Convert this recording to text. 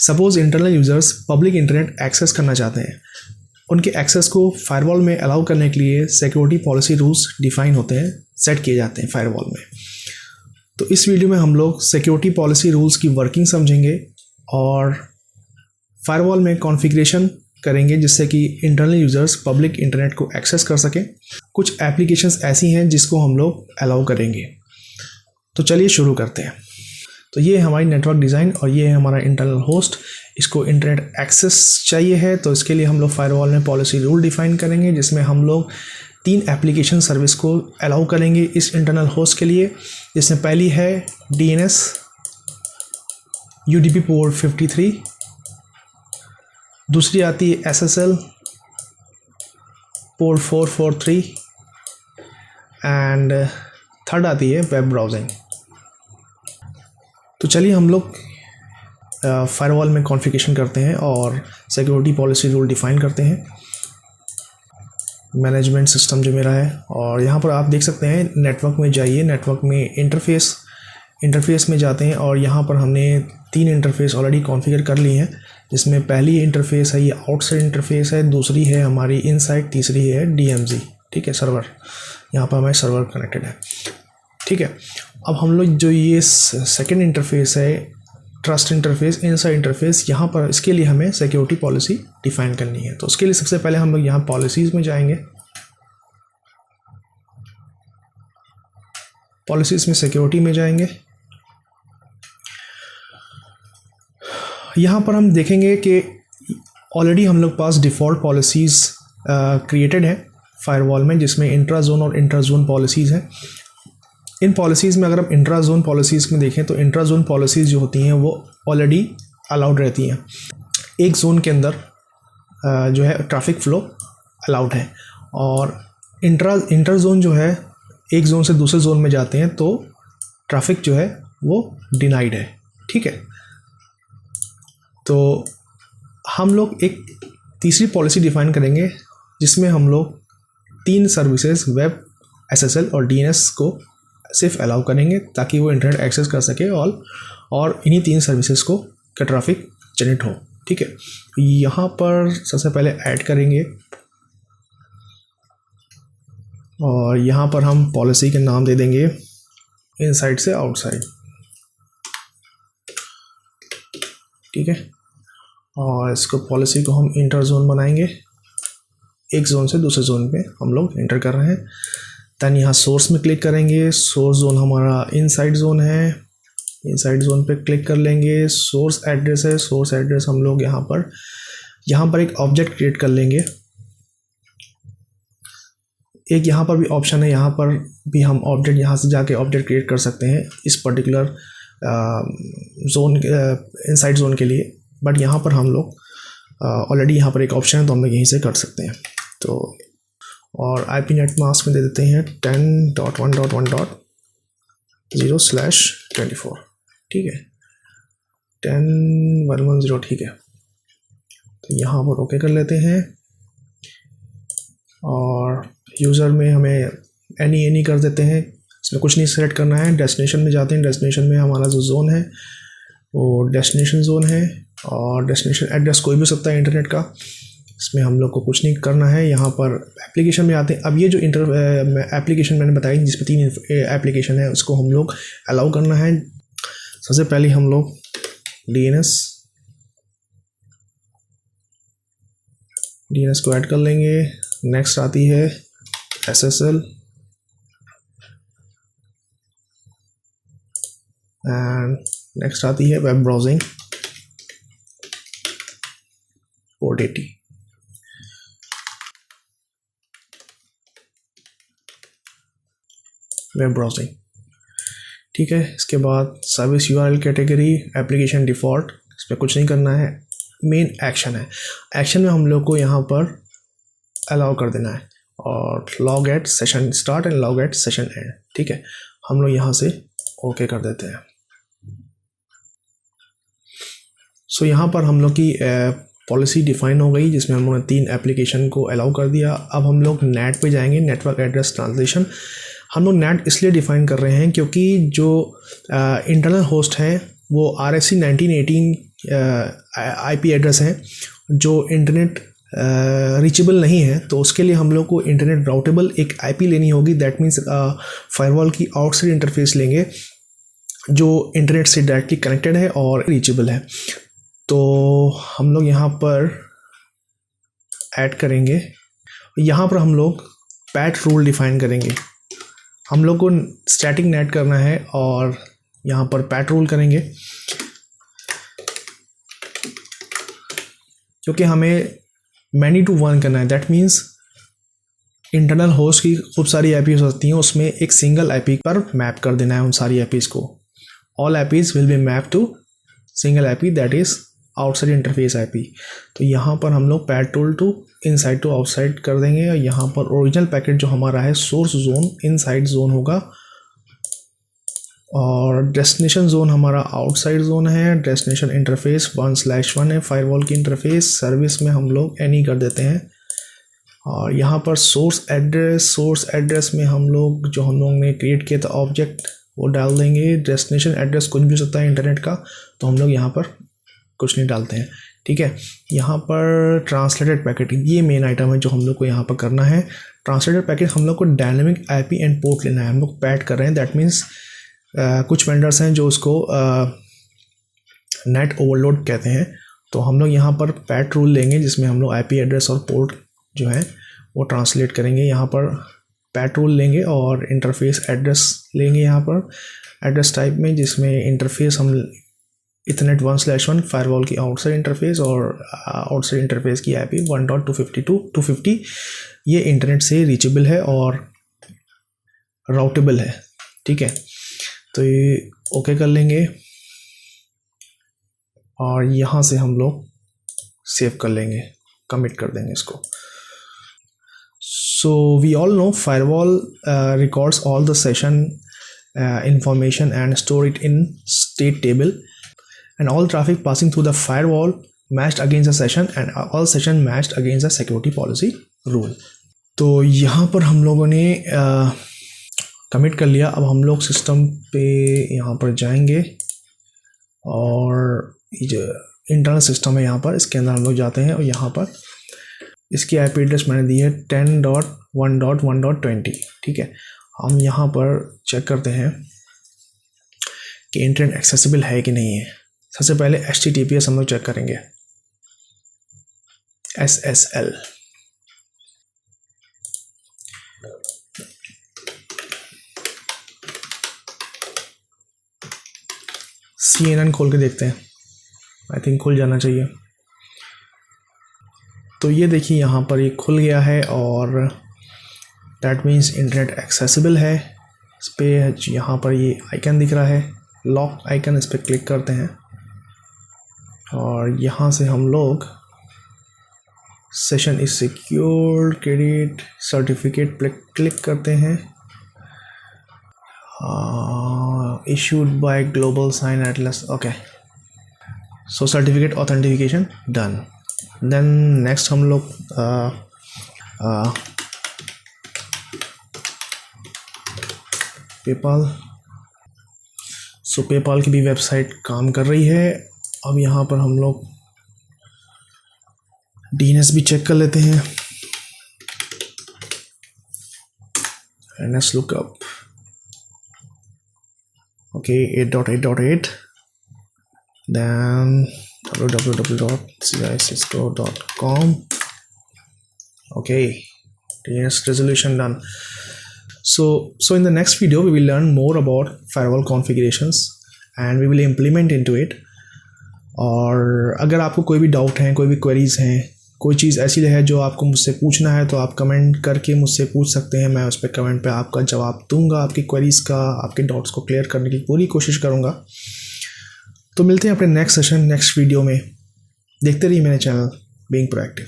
Suppose internal users public internet access करना चाहते हैं, उनके एक्सेस को फायरवॉल में अलाउ करने के लिए सिक्योरिटी पॉलिसी रूल्स डिफ़ाइन होते हैं, सेट किए जाते हैं फायरवॉल में। तो इस वीडियो में हम लोग सिक्योरिटी पॉलिसी रूल्स की वर्किंग समझेंगे और फायरवॉल में कॉन्फ़िगरेशन करेंगे जिससे कि इंटरनल यूज़र्स पब्लिक इंटरनेट को एक्सेस कर सकें। कुछ एप्लीकेशंस ऐसी हैं जिसको हम लोग अलाउ करेंगे। तो चलिए शुरू करते हैं। तो ये है हमारी नेटवर्क डिज़ाइन और ये है हमारा इंटरनल होस्ट। इसको इंटरनेट एक्सेस चाहिए है तो इसके लिए हम लोग फायरवॉल में पॉलिसी रूल डिफ़ाइन करेंगे जिसमें हम लोग 3 एप्लीकेशन सर्विस को अलाउ करेंगे इस इंटरनल होस्ट के लिए, जिसमें पहली है DNS UDP पोर्ट 53, दूसरी आती है SSL पोर्ट 443 एंड थर्ड आती है वेब ब्राउजिंग। तो चलिए हम लोग फायरवॉल में कॉन्फ़िगरेशन करते हैं और सिक्योरिटी पॉलिसी रूल डिफ़ाइन करते हैं। मैनेजमेंट सिस्टम जो मेरा है, और यहाँ पर आप देख सकते हैं नेटवर्क में जाइए, नेटवर्क में इंटरफेस में जाते हैं और यहाँ पर हमने 3 इंटरफेस ऑलरेडी कॉन्फ़िगर कर ली हैं, जिसमें पहली इंटरफेस है ये आउटसाइड इंटरफेस है, दूसरी है हमारी इनसाइड, तीसरी है DMZ, ठीक है, सर्वर। यहाँ पर हमारे सर्वर कनेक्टेड है, ठीक है। अब हम लोग जो ये सेकेंड इंटरफेस है ट्रस्ट इंटरफेस, इनसाइड इंटरफेस, यहाँ पर इसके लिए हमें सिक्योरिटी पॉलिसी डिफ़ाइन करनी है। तो उसके लिए सबसे पहले हम लोग यहाँ पॉलिसीज़ में जाएंगे, पॉलिसीज़ में सिक्योरिटी में जाएंगे। यहाँ पर हम देखेंगे कि ऑलरेडी हम लोग पास डिफ़ॉल्ट पॉलिसीज़ क्रिएटेड है फायरवॉल में, जिसमें इंट्रा जोन और इंटर जोन पॉलिसीज़ हैं। इन पॉलिसीज़ में अगर हम इंट्रा जोन पॉलिसीज़ में देखें तो इंट्रा जोन पॉलिसीज़ जो होती हैं वो ऑलरेडी अलाउड रहती हैं। एक जोन के अंदर जो है ट्रैफिक फ़्लो अलाउड है, और इंटर जोन जो है एक जोन से दूसरे जोन में जाते हैं तो ट्रैफिक जो है वो डिनाइड है, ठीक है। तो हम लोग एक तीसरी पॉलिसी डिफ़ाइन करेंगे जिसमें हम लोग 3 सर्विसेज वेब, SSL और DNS को सिर्फ अलाउ करेंगे ताकि वो इंटरनेट एक्सेस कर सके और इन्हीं 3 सर्विसेज को का ट्रैफिक जनरेट हो, ठीक है। यहाँ पर सबसे पहले ऐड करेंगे और यहाँ पर हम पॉलिसी के नाम दे देंगे इनसाइड से आउटसाइड, ठीक है। और इसको पॉलिसी को हम इंटर जोन बनाएंगे, एक जोन से दूसरे जोन पे हम लोग इंटर कर रहे हैं। दैन यहाँ सोर्स में क्लिक करेंगे, सोर्स जोन हमारा इनसाइड जोन है, इनसाइड जोन पे क्लिक कर लेंगे। सोर्स एड्रेस है, सोर्स एड्रेस हम लोग यहाँ पर एक ऑब्जेक्ट क्रिएट कर लेंगे। एक यहाँ पर भी ऑप्शन है, यहाँ पर भी हम ऑब्जेक्ट यहाँ से जाके ऑब्जेक्ट क्रिएट कर सकते हैं इस पर्टिकुलर जोन इनसाइड जोन के लिए, बट यहाँ पर हम लोग ऑलरेडी यहाँ पर एक ऑप्शन है तो हम लोग यहीं से कर सकते हैं। तो और IP नेट मास्क में दे देते हैं 10.1.1.0/24, ठीक है, 10.1.1.0, ठीक है। तो यहाँ पर ओके कर लेते हैं और यूज़र में हमें एनी कर देते हैं, इसमें कुछ नहीं सेलेक्ट करना है। डेस्टिनेशन में जाते हैं, डेस्टिनेशन में हमारा जो जोन है वो डेस्टिनेशन जोन है और डेस्टिनेशन एड्रेस कोई भी हो सकता है इंटरनेट का, इसमें हम लोग को कुछ नहीं करना है। यहाँ पर एप्लीकेशन में आते हैं। अब ये जो एप्लीकेशन मैंने बताई जिसमें 3 एप्लीकेशन है उसको हम लोग अलाउ करना है। सबसे पहले हम लोग DNS को ऐड कर लेंगे। नेक्स्ट आती है SSL एंड नेक्स्ट आती है web browsing port 80। Web browsing, ठीक है। इसके बाद service URL category, application default, इस पर कुछ नहीं करना है। मेन एक्शन है, एक्शन में हम लोग को यहाँ पर अलाउ कर देना है और log at session start and log at session end, ठीक है। हम लोग यहाँ से ओके कर देते हैं। सो यहाँ पर हम लोग की पॉलिसी डिफ़ाइन हो गई जिसमें हम लोगों ने 3 एप्लीकेशन को अलाउ कर दिया। अब हम लोग नेट पे जाएंगे, नेटवर्क एड्रेस ट्रांसलेशन। हम लोग नेट इसलिए डिफ़ाइन कर रहे हैं क्योंकि जो इंटरनल होस्ट है वो RFC 1918 आईपी एड्रेस हैं जो इंटरनेट रीचेबल नहीं है, तो उसके लिए हम लोग को इंटरनेट राउटेबल एक आईपी लेनी होगी। दैट मीन्स फायरवॉल की आउटसाइड इंटरफेस लेंगे जो इंटरनेट से डायरेक्टली कनेक्टेड है और रीचेबल है। तो हम लोग यहाँ पर ऐड करेंगे, यहाँ पर हम लोग पैट रूल डिफाइन करेंगे। हम लोग को स्टैटिक नेट करना है और यहाँ पर पैट रूल करेंगे, क्योंकि हमें मैनी टू वन करना है। दैट मीन्स इंटरनल होस्ट की खूब सारी आईपीज होती हैं, उसमें एक सिंगल आईपी पर मैप कर देना है उन सारी आईपीज को। All IPs will be map to single IP, that is outside interface IP. तो यहाँ पर हम लोग PAT rule to inside to outside कर देंगे और यहाँ पर ओरिजिनल पैकेट जो हमारा है सोर्स जोन इनसाइड जोन होगा और डेस्टिनेशन जोन हमारा आउटसाइड जोन है। डेस्टिनेशन इंटरफेस 1/1 है फायरवॉल की इंटरफेस। सर्विस में हम लोग एनी कर देते हैं और यहाँ पर सोर्स एड्रेस में हम लोग जो हम लोग ने क्रिएट किया था ऑब्जेक्ट वो डाल देंगे। डेस्टिनेशन एड्रेस कुछ भी हो सकता है इंटरनेट का, तो हम लोग यहाँ पर कुछ नहीं डालते हैं, ठीक है। यहाँ पर ट्रांसलेटेड पैकेट, ये मेन आइटम है जो हम लोग को यहाँ पर करना है। ट्रांसलेटेड पैकेट हम लोग को डायनेमिक आईपी एंड पोर्ट लेना है, हम लोग पैट कर रहे हैं। दैट मीन्स कुछ वेंडर्स हैं जो उसको नेट ओवरलोड कहते हैं, तो हम लोग यहाँ पर पैट रूल लेंगे जिसमें हम लोग आईपी एड्रेस और पोर्ट जो है वो ट्रांसलेट करेंगे। यहाँ पर पैट रूल लेंगे और इंटरफेस एड्रेस लेंगे यहाँ पर एड्रेस टाइप में, जिसमें इंटरफेस हम इथरनेट 1/1 फायरवॉल की आउटसाइड इंटरफेस और आउटसाइड इंटरफेस की आईपी 1.252.250 ये इंटरनेट से रीचेबल है और राउटेबल है, ठीक है। तो ये ओके कर लेंगे और यहाँ से हम लोग सेव कर लेंगे, कमिट कर देंगे इसको। So we all know firewall records all the session information and store it in state table, and all traffic passing through the firewall matched against the session and all session matched against the security policy rule। तो यहाँ पर हम लोगों ने commit कर लिया। अब हम लोग सिस्टम पे यहाँ पर जाएंगे और ये जो इंटरनल सिस्टम है यहाँ पर इसके अंदर हम लोग जाते हैं और यहाँ पर इसकी आईपी एड्रेस मैंने दी है 10.1.1.20, ठीक है। हम यहाँ पर चेक करते हैं कि इंटरनेट एक्सेसिबल है कि नहीं है। सबसे पहले HTTPS हम लोग चेक करेंगे, SSL। CNN खोल के देखते हैं, आई थिंक खुल जाना चाहिए। तो ये देखिए यहाँ पर ये खुल गया है और दैट मीन्स इंटरनेट एक्सेसिबल है। इस पर यहाँ पर ये आइकन दिख रहा है, लॉक आइकन, इस पर क्लिक करते हैं और यहाँ से हम लोग session is secured credit certificate पे क्लिक करते हैं। Issued by GlobalSign Atlas, okay. So certificate authentification done. Then next हम लोग पेपाल। सो पेपाल की भी वेबसाइट काम कर रही है। अब यहाँ पर हम लोग DNS भी चेक कर लेते हैं। NS lookup, okay, 8.8.8, then www.cisco.com, okay, DNS resolution done. So in the next video we will learn more about firewall configurations and we will implement into it। और अगर आपको कोई भी डाउट है, कोई भी क्वेरीज हैं, कोई चीज़ ऐसी है जो आपको मुझसे पूछना है तो आप कमेंट करके मुझसे पूछ सकते हैं। मैं उस पर कमेंट पे आपका जवाब दूंगा, आपकी क्वेरीज का, आपके डाउट्स को क्लियर करने की पूरी कोशिश करूंगा। तो मिलते हैं अपने नेक्स्ट सेशन, नेक्स्ट वीडियो में। देखते रहिए मेरे चैनल बीइंग प्रोएक्टिव।